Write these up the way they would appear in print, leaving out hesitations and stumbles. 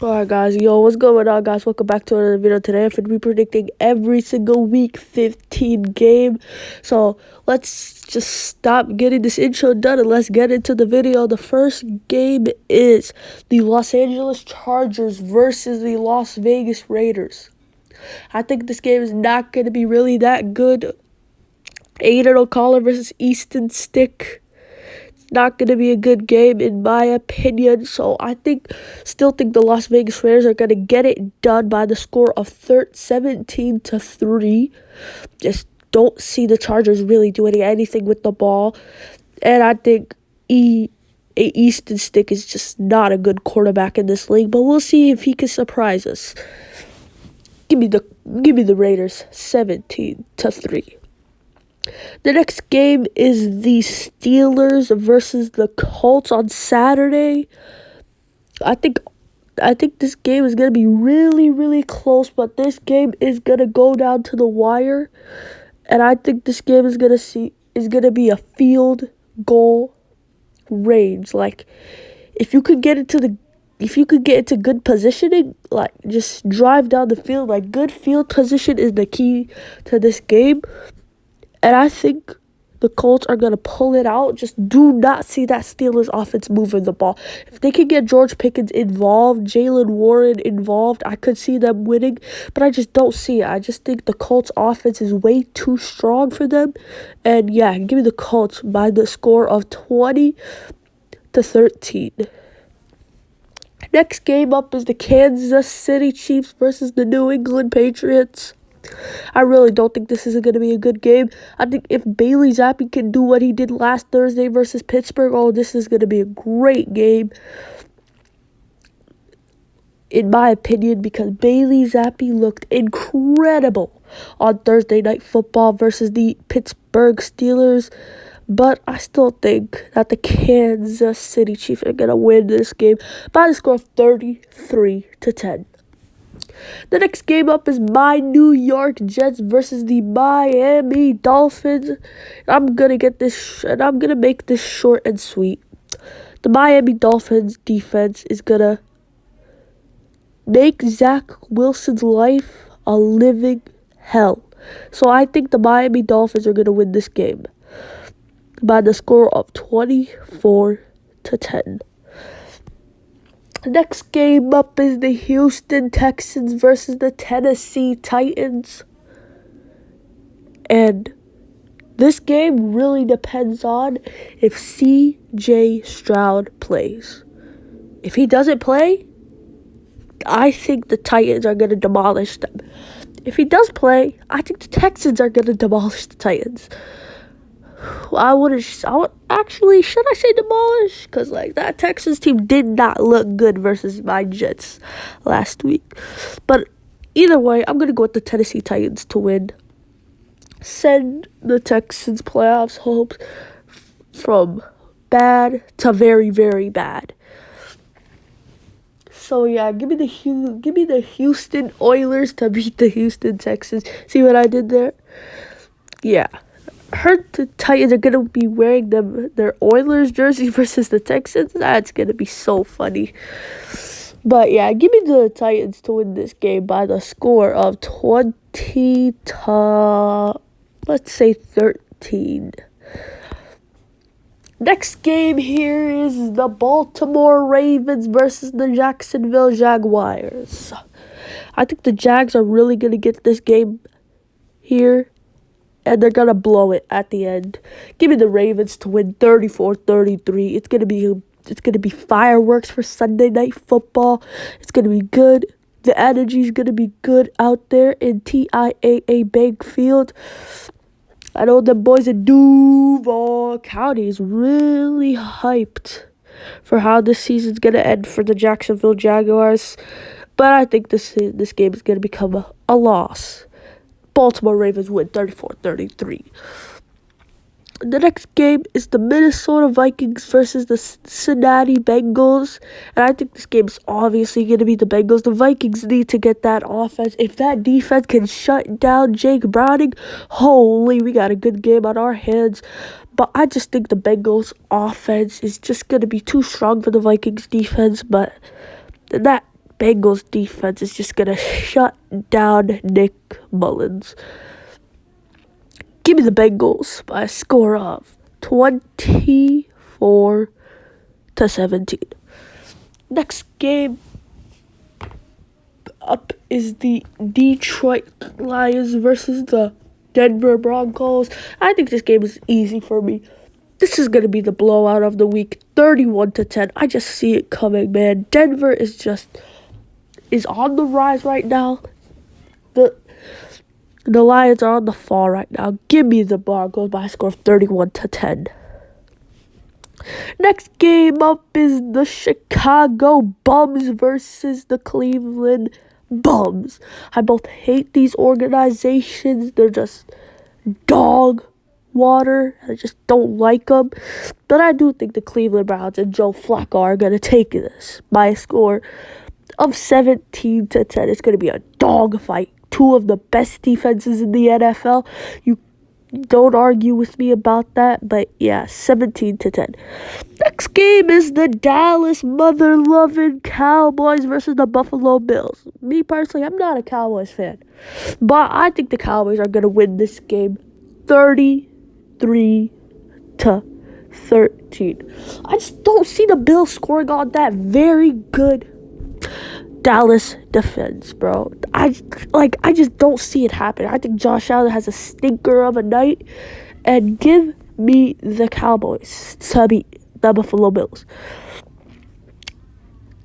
Alright guys, yo, what's going on guys? Welcome back to another video. Today I'm going to be predicting every single week 15 game. So let's just stop getting this intro done and let's get into the video. The first game is the Los Angeles Chargers versus the Las Vegas Raiders. I think this game is not going to be really that good. Aiden O'Connell versus Easton Stick. Not going to be a good game in my opinion. So I still think the Las Vegas Raiders are going to get it done by the score of 17-3. Just don't see the Chargers really doing anything with the ball. And I think Easton Stick is just not a good quarterback in this league, but we'll see if he can surprise us. Give me the Raiders 17-3. The next game is the Steelers versus the Colts on Saturday. I think this game is going to be really, really close, but this game is going to go down to the wire. And I think this game is going to be a field goal range. Like if you could get into good positioning, like just drive down the field, like good field position is the key to this game. And I think the Colts are going to pull it out. Just do not see that Steelers offense moving the ball. If they can get George Pickens involved, Jaylen Warren involved, I could see them winning. But I just don't see it. I just think the Colts offense is way too strong for them. And yeah, give me the Colts by the score of 20-13. Next game up is the Kansas City Chiefs versus the New England Patriots. I really don't think this is going to be a good game. I think if Bailey Zappi can do what he did last Thursday versus Pittsburgh, this is going to be a great game, in my opinion, because Bailey Zappi looked incredible on Thursday Night Football versus the Pittsburgh Steelers. But I still think that the Kansas City Chiefs are going to win this game by the score of 33-10. The next game up is my New York Jets versus the Miami Dolphins. I'm going to make this short and sweet. The Miami Dolphins defense is going to make Zach Wilson's life a living hell. So I think the Miami Dolphins are going to win this game by the score of 24-10. Next game up is the Houston Texans versus the Tennessee Titans. And this game really depends on if C.J. Stroud plays. If he doesn't play, I think the Titans are going to demolish them. If he does play, I think the Texans are going to demolish the Titans. Should I say demolish? Because, that Texas team did not look good versus my Jets last week. But either way, I'm going to go with the Tennessee Titans to win. Send the Texans playoffs hopes from bad to very, very bad. So, yeah, give me the Houston Oilers to beat the Houston Texans. See what I did there? Yeah. Heard the Titans are going to be wearing their Oilers jersey versus the Texans. That's going to be so funny. But yeah, give me the Titans to win this game by the score of 13. Next game here is the Baltimore Ravens versus the Jacksonville Jaguars. I think the Jags are really going to get this game here. And they're going to blow it at the end. Give me the Ravens to win 34-33. It's going to be fireworks for Sunday Night Football. It's going to be good. The energy is going to be good out there in TIAA Bank Field. I know the boys in Duval County is really hyped for how this season's going to end for the Jacksonville Jaguars. But I think this game is going to become a loss. Baltimore Ravens win 34-33. The next game is the Minnesota Vikings versus the Cincinnati Bengals. And I think this game is obviously going to be the Bengals. The Vikings need to get that offense. If that defense can shut down Jake Browning, holy, we got a good game on our hands. But I just think the Bengals offense is just going to be too strong for the Vikings defense. But that Bengals defense is just going to shut down Nick Mullins. Give me the Bengals by a score of 24-17. Next game up is the Detroit Lions versus the Denver Broncos. I think this game is easy for me. This is going to be the blowout of the week, 31-10. I just see it coming, man. Denver is on the rise right now. The Lions are on the fall right now. Give me the Broncos by a score of 31-10. Next game up is the Chicago Bums versus the Cleveland Bums. I both hate these organizations. They're just dog water. I just don't like them. But I do think the Cleveland Browns and Joe Flacco are going to take this by a score of 17-10. It's going to be a dog fight. Two of the best defenses in the NFL. You don't argue with me about that, but yeah, 17-10. Next game is the Dallas mother-loving Cowboys versus the Buffalo Bills. Me personally, I'm not a Cowboys fan, but I think the Cowboys are going to win this game 33-13. I just don't see the Bills scoring on that very good Dallas defense, bro. I just don't see it happen. I think Josh Allen has a stinker of a night, and give me the Cowboys to beat the Buffalo Bills.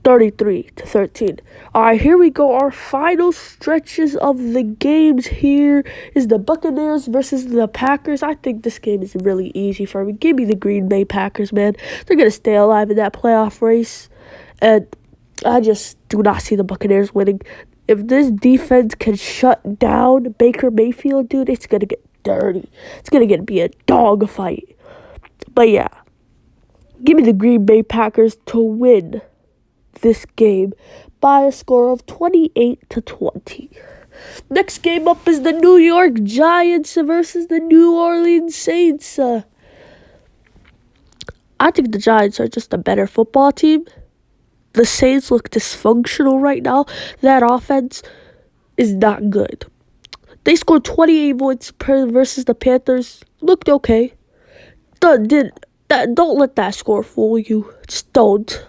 33-13. All right, here we go. Our final stretches of the games here is the Buccaneers versus the Packers. I think this game is really easy for me. Give me the Green Bay Packers, man. They're going to stay alive in that playoff race, and I just do not see the Buccaneers winning. If this defense can shut down Baker Mayfield, dude, it's going to get dirty. It's going to be a dog fight. But yeah, give me the Green Bay Packers to win this game by a score of 28-20. Next game up is the New York Giants versus the New Orleans Saints. I think the Giants are just a better football team. The Saints look dysfunctional right now. That offense is not good. They scored 28 points versus the Panthers. Looked okay. Don't let that score fool you. Just don't.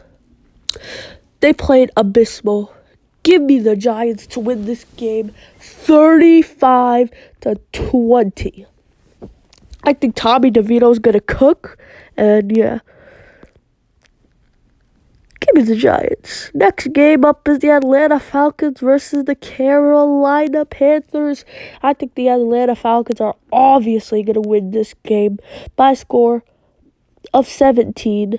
They played abysmal. Give me the Giants to win this game 35-20. I think Tommy DeVito's going to cook. And yeah. Give me the Giants. Next game up is the Atlanta Falcons versus the Carolina Panthers. I think the Atlanta Falcons are obviously going to win this game by a score of 17-0.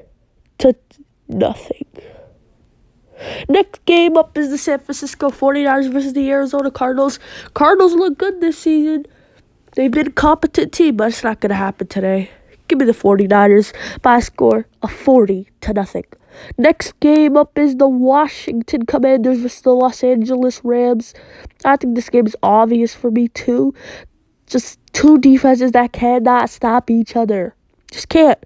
Next game up is the San Francisco 49ers versus the Arizona Cardinals. Cardinals look good this season. They've been a competent team, but it's not going to happen today. Give me the 49ers by a score of 40-0. Next game up is the Washington Commanders versus the Los Angeles Rams. I think this game is obvious for me too. Just two defenses that cannot stop each other. Just can't.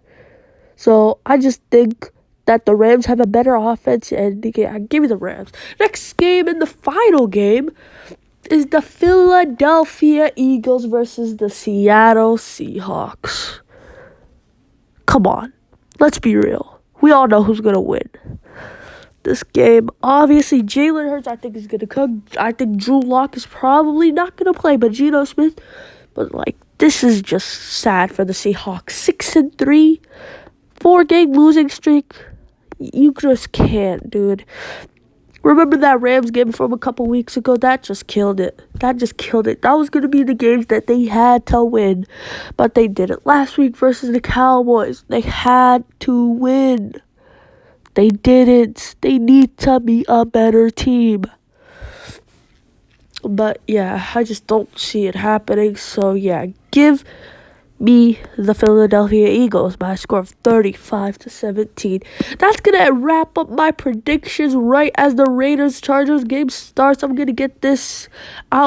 So I just think that the Rams have a better offense, and give me the Rams. Next game and the final game is the Philadelphia Eagles versus the Seattle Seahawks. Come on, let's be real. We all know who's going to win this game. Obviously, Jalen Hurts, I think, is going to come. I think Drew Lock is probably not going to play, but Geno Smith. But, this is just sad for the Seahawks. 6-3, 4-game losing streak. You just can't, dude. Remember that Rams game from a couple weeks ago? That just killed it. That was going to be the games that they had to win, but they didn't. Last week versus the Cowboys, they had to win. They didn't. They need to be a better team. But yeah, I just don't see it happening. So yeah, give me the Philadelphia Eagles by a score of 35-17. That's gonna wrap up my predictions right as the Raiders-Chargers game starts. I'm gonna get this out